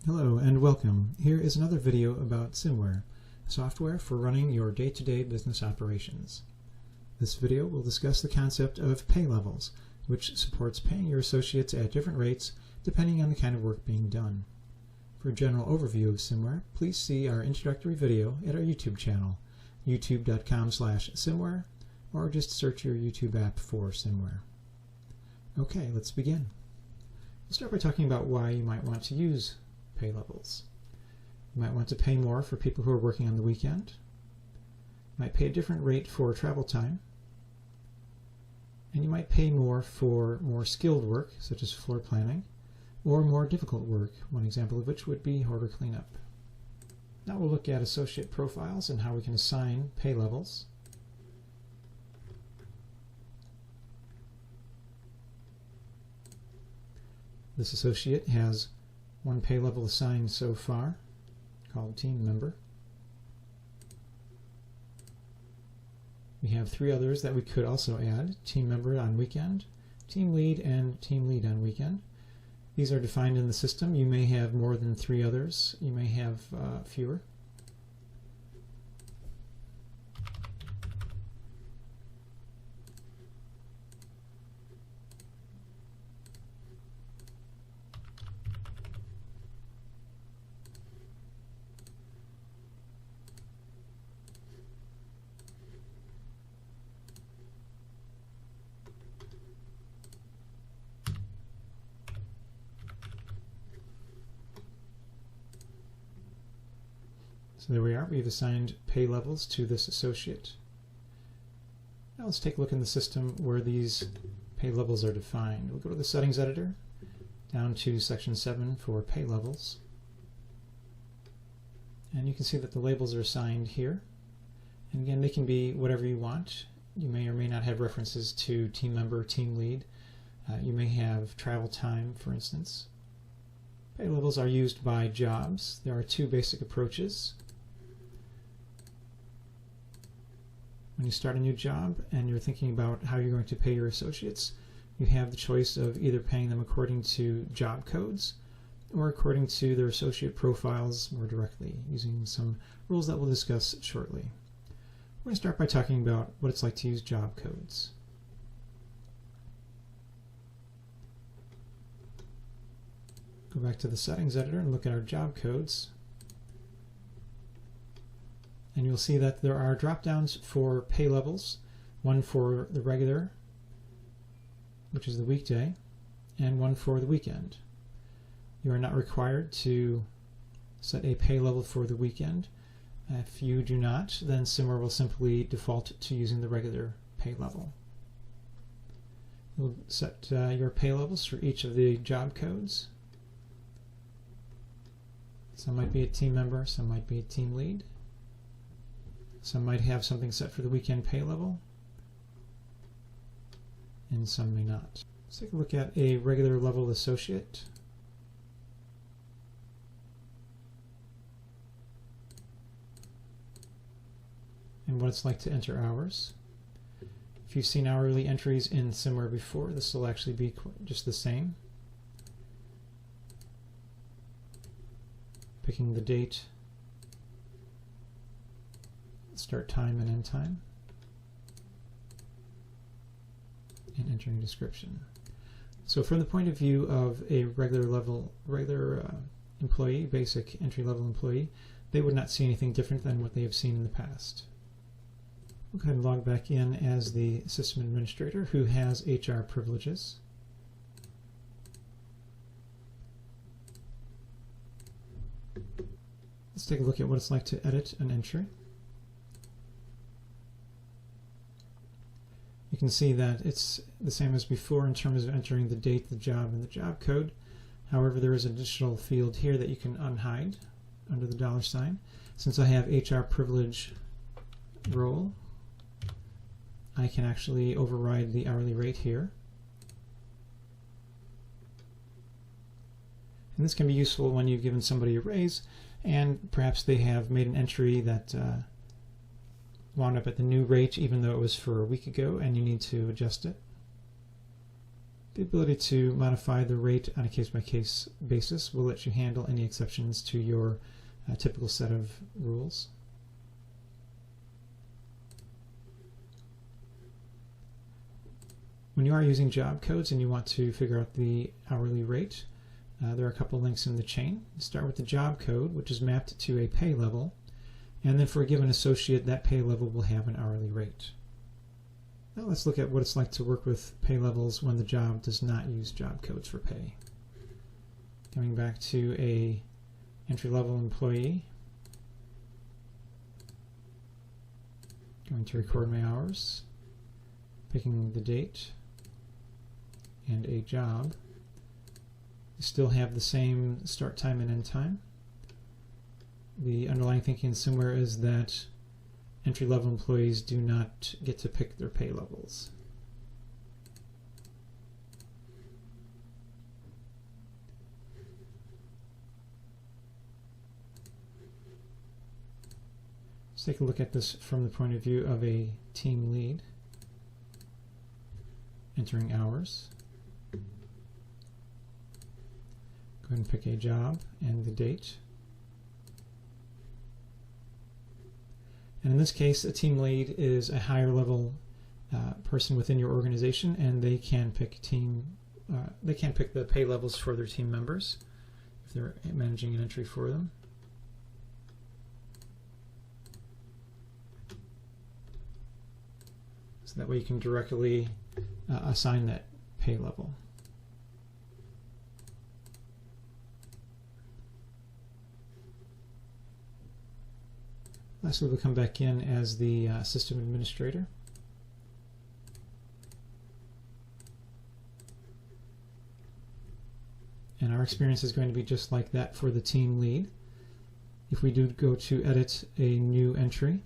Hello and welcome. Here is another video about SMMware, software for running your day-to-day business operations. This video will discuss the concept of pay levels, which supports paying your associates at different rates depending on the kind of work being done. For a general overview of SMMware, please see our introductory video at our YouTube channel, youtube.com/SMMware, or just search your YouTube app for SMMware. Okay, let's begin. We'll start by talking about why you might want to use pay levels. You might want to pay more for people who are working on the weekend. You might pay a different rate for travel time. And you might pay more for more skilled work, such as floor planning, or more difficult work, one example of which would be hoarder cleanup. Now we'll look at associate profiles and how we can assign pay levels. This associate has one pay level assigned so far, called team member. We have three others that we could also add: team member on weekend, team lead, and team lead on weekend. These are defined in the system. You may have more than three others. You may have fewer. So there we are. We've assigned pay levels to this associate. Now let's take a look in the system where these pay levels are defined. We'll go to the settings editor, down to section 7 for pay levels. And you can see that the labels are assigned here. And again, they can be whatever you want. You may or may not have references to team member, team lead. You may have travel time, for instance. Pay levels are used by jobs. There are two basic approaches. When you start a new job and you're thinking about how you're going to pay your associates, you have the choice of either paying them according to job codes or according to their associate profiles more directly, using some rules that we'll discuss shortly. We're going to start by talking about what it's like to use job codes. Go back to the settings editor and look at our job codes. And you'll see that there are drop-downs for pay levels, one for the regular, which is the weekday, and one for the weekend. You are not required to set a pay level for the weekend. If you do not, then SMMware will simply default to using the regular pay level. You'll set your pay levels for each of the job codes. Some might be a team member, some might be a team lead. Some might have something set for the weekend pay level, and some may not. Let's take a look at a regular level associate. And what it's like to enter hours. If you've seen hourly entries in SMMware before, this will actually be just the same. Picking the date, start time and end time, and entering description. So from the point of view of a regular employee, basic entry-level employee, they would not see anything different than what they have seen in the past. We'll go ahead and log back in as the system administrator who has HR privileges. Let's take a look at what it's like to edit an entry. You can see that it's the same as before in terms of entering the date, the job, and the job code. However, there is an additional field here that you can unhide under the $. Since I have HR privilege role, I can actually override the hourly rate here. And this can be useful when you've given somebody a raise and perhaps they have made an entry that wound up at the new rate even though it was for a week ago and you need to adjust it. The ability to modify the rate on a case-by-case basis will let you handle any exceptions to your typical set of rules. When you are using job codes and you want to figure out the hourly rate, there are a couple links in the chain. Start with the job code, which is mapped to a pay level, and then for a given associate, that pay level will have an hourly rate. Now let's look at what it's like to work with pay levels when the job does not use job codes for pay. Coming back to a entry-level employee, going to record my hours, picking the date and a job. You still have the same start time and end time. The underlying thinking in SMMware is that entry-level employees do not get to pick their pay levels. Let's take a look at this from the point of view of a team lead. Entering hours. Go ahead and pick a job and the date. And in this case, a team lead is a higher level person within your organization, and they can pick the pay levels for their team members if they're managing an entry for them. So that way you can directly assign that pay level. Lastly, we'll come back in as the system administrator. And our experience is going to be just like that for the team lead. If we do go to edit a new entry,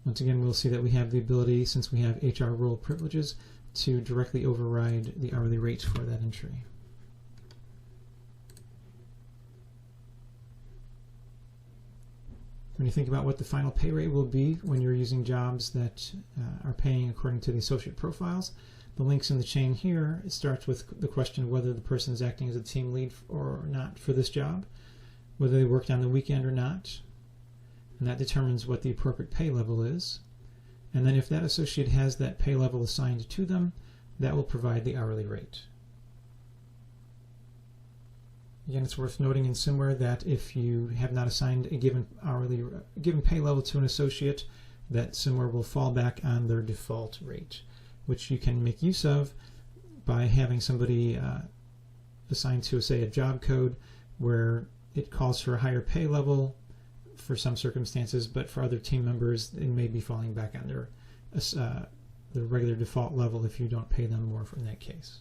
once again, we'll see that we have the ability, since we have HR role privileges, to directly override the hourly rate for that entry. When you think about what the final pay rate will be when you're using jobs that are paying according to the associate profiles, the links in the chain here, it starts with the question of whether the person is acting as a team lead or not for this job, whether they worked on the weekend or not, and that determines what the appropriate pay level is. And then if that associate has that pay level assigned to them, that will provide the hourly rate. Again, it's worth noting in SMMware that if you have not assigned a given pay level to an associate, that SMMware will fall back on their default rate, which you can make use of by having somebody assigned to, say, a job code where it calls for a higher pay level for some circumstances, but for other team members, they may be falling back on their regular default level if you don't pay them more in that case.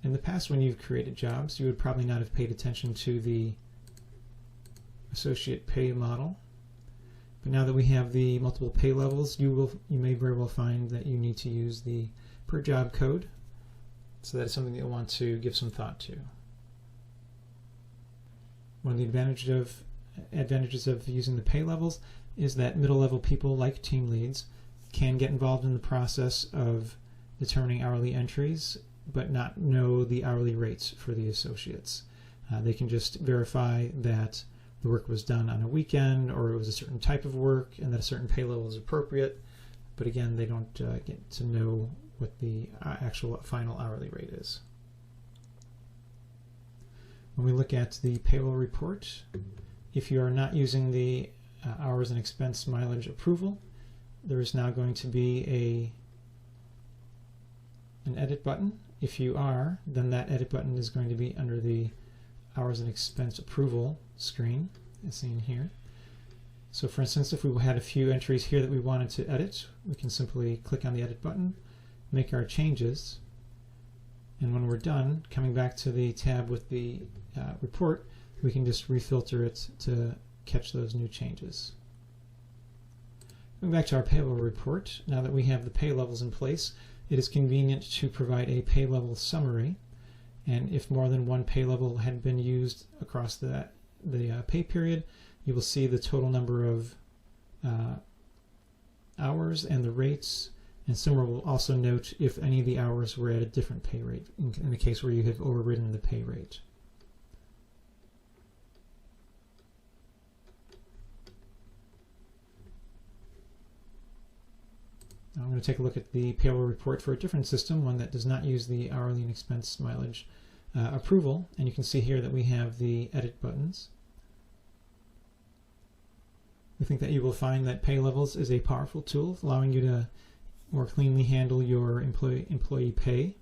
In the past, when you've created jobs, you would probably not have paid attention to the associate pay model. But now that we have the multiple pay levels, you may very well find that you need to use the per job code. So that is something that you'll want to give some thought to. One of the advantages of using the pay levels is that middle-level people like team leads can get involved in the process of determining hourly entries but not know the hourly rates for the associates. They can just verify that the work was done on a weekend or it was a certain type of work and that a certain pay level is appropriate, but again, they don't get to know what the actual final hourly rate is. When we look at the payroll report, if you are not using the hours and expense mileage approval, there is now going to be an edit button. If you are, then that edit button is going to be under the hours and expense approval screen, as seen here. So for instance, if we had a few entries here that we wanted to edit, we can simply click on the edit button, make our changes, and when we're done, coming back to the tab with the report, we can just refilter it to catch those new changes. Going back to our payroll report, now that we have the pay levels in place, it is convenient to provide a pay level summary, and if more than one pay level had been used across the pay period, you will see the total number of hours and the rates, and SMMware will also note if any of the hours were at a different pay rate, in the case where you have overridden the pay rate. Now I'm going to take a look at the payroll report for a different system, one that does not use the hourly and expense mileage approval, and you can see here that we have the edit buttons. We think that you will find that Pay Levels is a powerful tool, allowing you to more cleanly handle your employee pay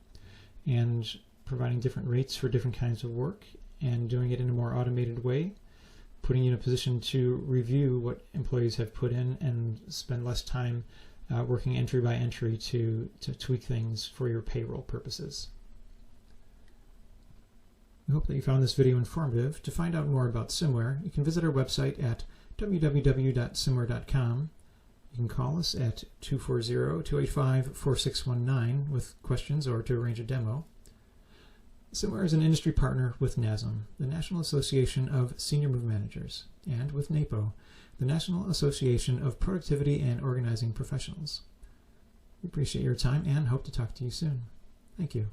and providing different rates for different kinds of work and doing it in a more automated way, putting you in a position to review what employees have put in and spend less time working entry by entry to tweak things for your payroll purposes. We hope that you found this video informative. To find out more about SMMware, you can visit our website at www.smmmware.com. You can call us at 240-285-4619 with questions or to arrange a demo. SMMware is an industry partner with NASM, the National Association of Senior Move Managers, and with NAPO, the National Association of Productivity and Organizing Professionals. We appreciate your time and hope to talk to you soon. Thank you.